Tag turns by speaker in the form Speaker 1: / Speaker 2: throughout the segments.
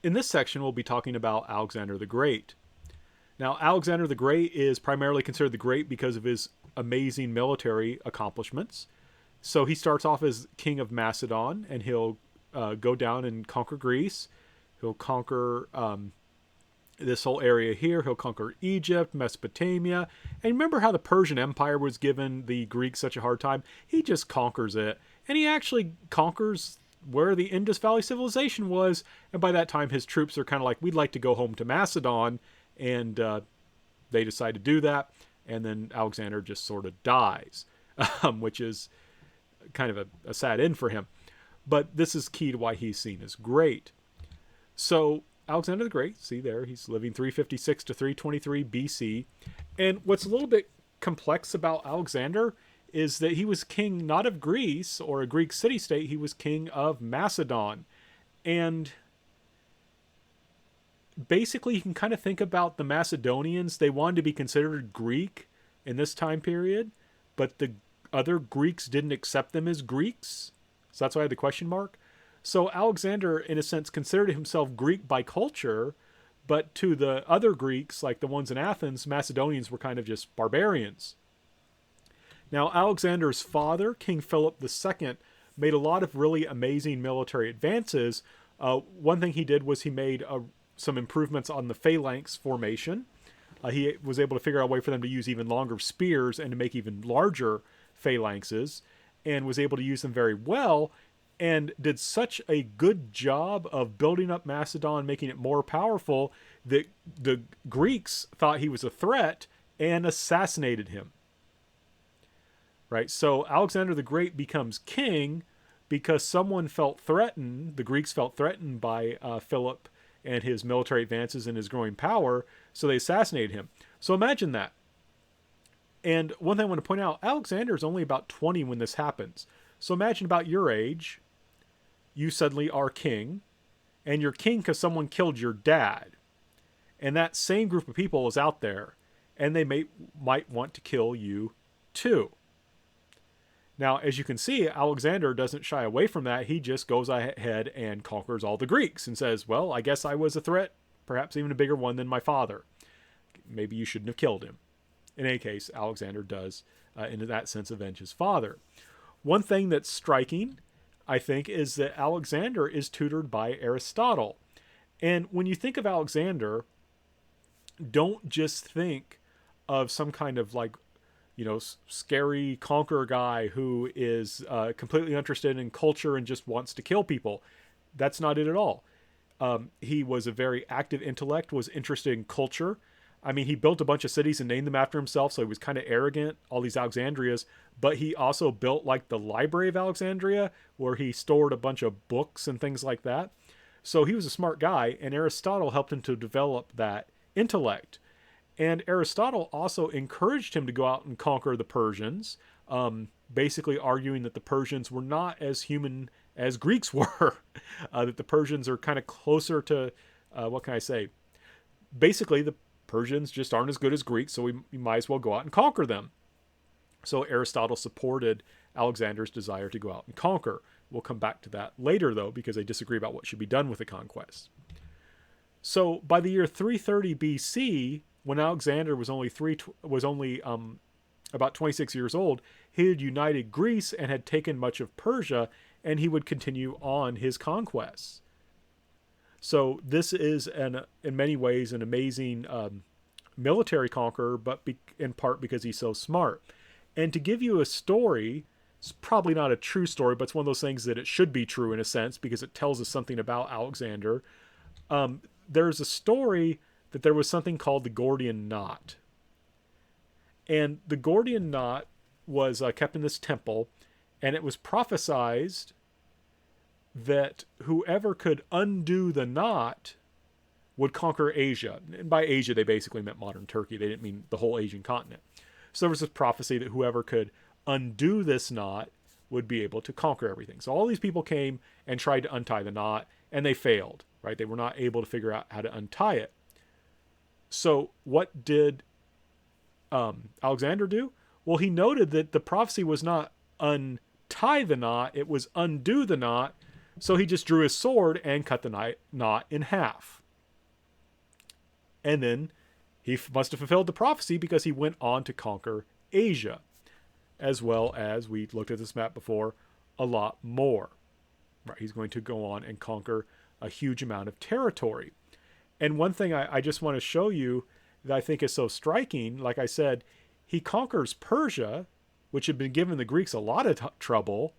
Speaker 1: in this section, we'll be talking about Alexander the Great. Now, Alexander the Great is primarily considered the Great because of his amazing military accomplishments. So he starts off as king of Macedon, and he'll go down and conquer Greece. He'll conquer this whole area here. He'll conquer Egypt, Mesopotamia. And remember how the Persian Empire was giving the Greeks such a hard time? He just conquers it. And he actually conquers where the Indus Valley civilization was. And by that time, his troops are kind of like, we'd like to go home to Macedon. And they decide to do that. And then Alexander just sort of dies, which is kind of a sad end for him. But this is key to why he's seen as great. So Alexander the Great, see there, he's living 356 to 323 BC. And what's a little bit complex about Alexander is that he was king not of Greece or a Greek city-state, he was king of Macedon. And basically you can kind of think about the Macedonians. They wanted to be considered Greek in this time period, but the other Greeks didn't accept them as Greeks. So that's why I had the question mark. So Alexander, in a sense, considered himself Greek by culture, but to the other Greeks, like the ones in Athens, Macedonians were kind of just barbarians. Now, Alexander's father, King Philip II, made a lot of really amazing military advances. One thing he did was he made some improvements on the phalanx formation. He was able to figure out a way for them to use even longer spears and to make even larger phalanxes, and was able to use them very well, and did such a good job of building up Macedon, making it more powerful, that the Greeks thought he was a threat and assassinated him. Right? So Alexander the Great becomes king because someone felt threatened, the Greeks felt threatened by Philip and his military advances and his growing power, so they assassinated him. So imagine that. And one thing I want to point out, Alexander is only about 20 when this happens. So imagine about your age, you suddenly are king, and you're king because someone killed your dad. And that same group of people is out there, and they might want to kill you too. Now, as you can see, Alexander doesn't shy away from that. He just goes ahead and conquers all the Greeks and says, well, I guess I was a threat, perhaps even a bigger one than my father. Maybe you shouldn't have killed him. In any case, Alexander does, in that sense, avenge his father. One thing that's striking, I think, is that Alexander is tutored by Aristotle. And when you think of Alexander, don't just think of some kind of scary conqueror guy who is completely interested in culture and just wants to kill people. That's not it at all. He was a very active intellect, was interested in culture. I mean, he built a bunch of cities and named them after himself, so he was kind of arrogant, all these Alexandrias. But he also built like the Library of Alexandria, where he stored a bunch of books and things like that. So he was a smart guy, and Aristotle helped him to develop that intellect. And Aristotle also encouraged him to go out and conquer the Persians, basically arguing that the Persians were not as human as Greeks were, that the Persians are kind of closer to, what can I say? Basically, the Persians just aren't as good as Greeks, so we might as well go out and conquer them. So Aristotle supported Alexander's desire to go out and conquer. We'll come back to that later, though, because they disagree about what should be done with the conquest. So by the year 330 BC, when Alexander was only about 26 years old, he had united Greece and had taken much of Persia, and he would continue on his conquests. So this is, in many ways, an amazing military conqueror, but in part because he's so smart. And to give you a story, it's probably not a true story, but it's one of those things that it should be true in a sense because it tells us something about Alexander. There's a story that there was something called the Gordian Knot. And the Gordian Knot was kept in this temple, and it was prophesized that whoever could undo the knot would conquer Asia. And by Asia, they basically meant modern Turkey. They didn't mean the whole Asian continent. So there was this prophecy that whoever could undo this knot would be able to conquer everything. So all these people came and tried to untie the knot, and they failed, right? They were not able to figure out how to untie it. So what did Alexander do? Well, he noted that the prophecy was not untie the knot, it was undo the knot, So he just drew his sword and cut the knot in half. And then he must have fulfilled the prophecy because he went on to conquer Asia, as well as, we looked at this map before, a lot more. Right? He's going to go on and conquer a huge amount of territory. And one thing I just want to show you that I think is so striking, like I said, he conquers Persia, which had been giving the Greeks a lot of trouble,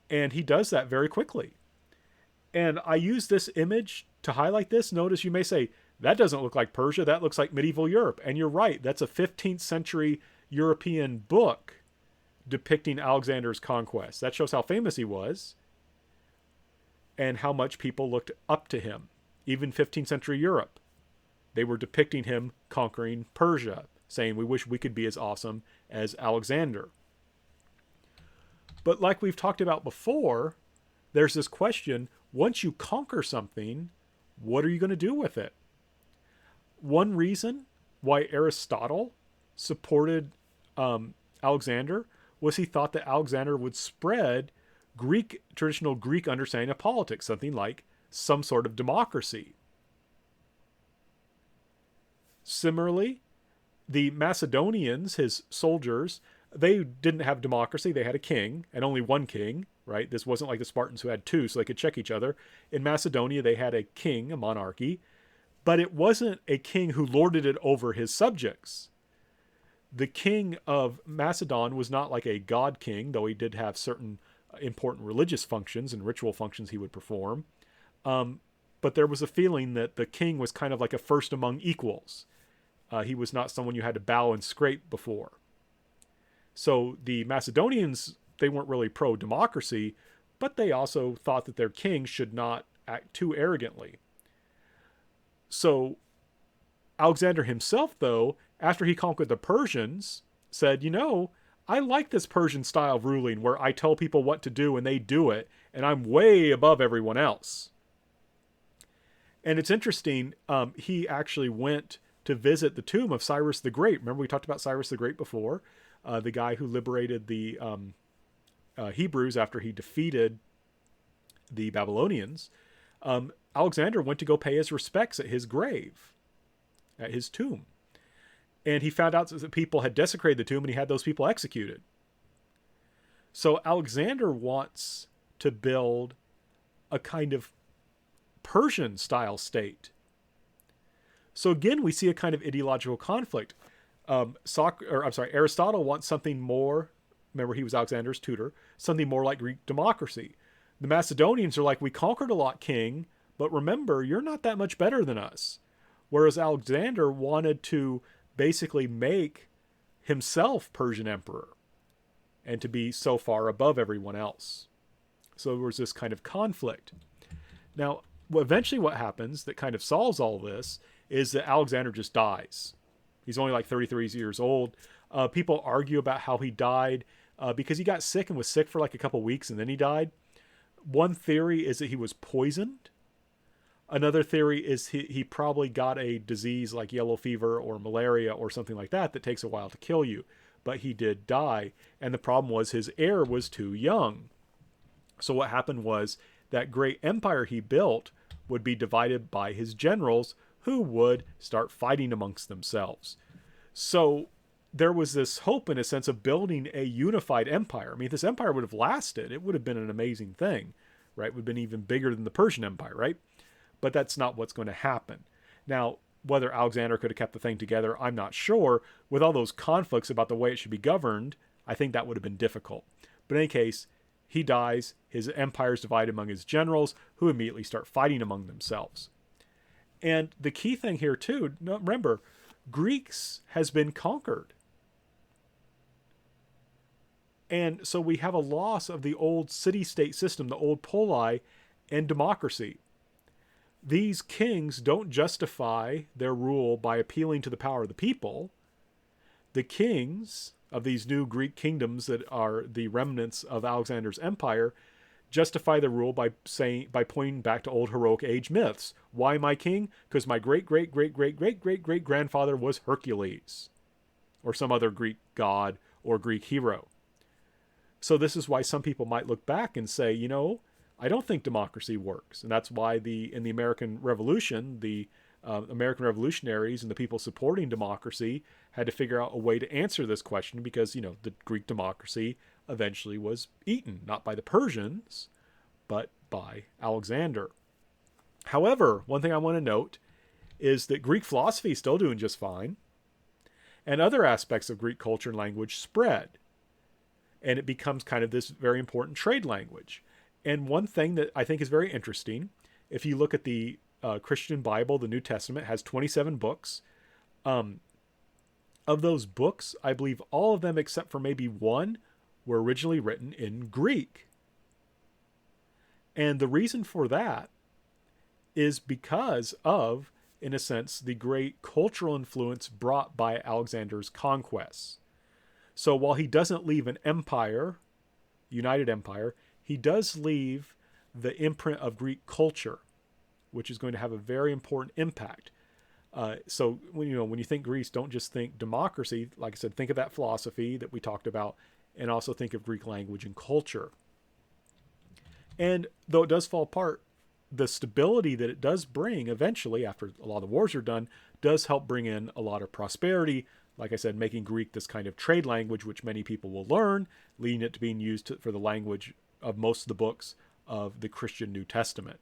Speaker 1: and he does that very quickly. And I use this image to highlight this. Notice you may say, that doesn't look like Persia, that looks like medieval Europe. And you're right, that's a 15th century European book depicting Alexander's conquest. That shows how famous he was and how much people looked up to him. Even 15th century Europe, they were depicting him conquering Persia, saying, we wish we could be as awesome as Alexander. But like we've talked about before, there's this question, once you conquer something, what are you going to do with it? One reason why Aristotle supported Alexander was he thought that Alexander would spread traditional Greek understanding of politics, something like some sort of democracy. Similarly, the Macedonians, his soldiers, they didn't have democracy. They had a king, and only one king, right? This wasn't like the Spartans who had two, so they could check each other. In Macedonia, they had a king, a monarchy, but it wasn't a king who lorded it over his subjects. The king of Macedon was not like a god king, though he did have certain important religious functions and ritual functions he would perform. But there was a feeling that the king was kind of like a first among equals. He was not someone you had to bow and scrape before. So the Macedonians, they weren't really pro-democracy, but they also thought that their king should not act too arrogantly. So Alexander himself, though, after he conquered the Persians, said, I like this Persian style of ruling where I tell people what to do and they do it, and I'm way above everyone else. And it's interesting, he actually went to visit the tomb of Cyrus the Great. Remember we talked about Cyrus the Great before? The guy who liberated the Hebrews after he defeated the Babylonians. Alexander went to go pay his respects at his grave, at his tomb. And he found out that people had desecrated the tomb and he had those people executed. So Alexander wants to build a kind of Persian style state. So again, we see a kind of ideological conflict. Aristotle wants something more, remember he was Alexander's tutor, something more like Greek democracy. The Macedonians are like, we conquered a lot, king, but remember, you're not that much better than us. Whereas Alexander wanted to basically make himself Persian emperor and to be so far above everyone else. So there was this kind of conflict. Now, eventually what happens that kind of solves all this is that Alexander just dies. He's only like 33 years old. People argue about how he died because he got sick and was sick for like a couple weeks and then he died. One theory is that he was poisoned. Another theory is he probably got a disease like yellow fever or malaria or something like that that takes a while to kill you. But he did die. And the problem was his heir was too young. So what happened was that great empire he built would be divided by his generals who would start fighting amongst themselves. So there was this hope in a sense of building a unified empire. I mean, if this empire would have lasted, it would have been an amazing thing, right? It would have been even bigger than the Persian Empire, right? But that's not what's going to happen. Now, whether Alexander could have kept the thing together, I'm not sure. With all those conflicts about the way it should be governed, I think that would have been difficult. But in any case, he dies, his empire is divided among his generals, who immediately start fighting among themselves. And the key thing here too, remember, Greece has been conquered. And so we have a loss of the old city-state system, the old poli, and democracy. These kings don't justify their rule by appealing to the power of the people. The kings of these new Greek kingdoms that are the remnants of Alexander's empire justify the rule by pointing back to old heroic age myths. Why am I king? Because my great-great-great-great-great-great-great-grandfather was Hercules, or some other Greek god or Greek hero. So this is why some people might look back and say, I don't think democracy works, and that's why in the American Revolution, the American revolutionaries and the people supporting democracy had to figure out a way to answer this question because, the Greek democracy eventually was eaten, not by the Persians, but by Alexander. However, one thing I want to note is that Greek philosophy is still doing just fine, and other aspects of Greek culture and language spread, and it becomes kind of this very important trade language. And one thing that I think is very interesting, if you look at the Christian Bible, the New Testament has 27 books. Of those books, I believe all of them except for maybe one were originally written in Greek. And the reason for that is because of, in a sense, the great cultural influence brought by Alexander's conquests. So while he doesn't leave an empire, united empire, he does leave the imprint of Greek culture, which is going to have a very important impact. So when you think Greece, don't just think democracy. Like I said, think of that philosophy that we talked about, and also think of Greek language and culture. And though it does fall apart, the stability that it does bring eventually, after a lot of the wars are done, does help bring in a lot of prosperity. Like I said, making Greek this kind of trade language, which many people will learn, leading it to being used for the language of most of the books of the Christian New Testament.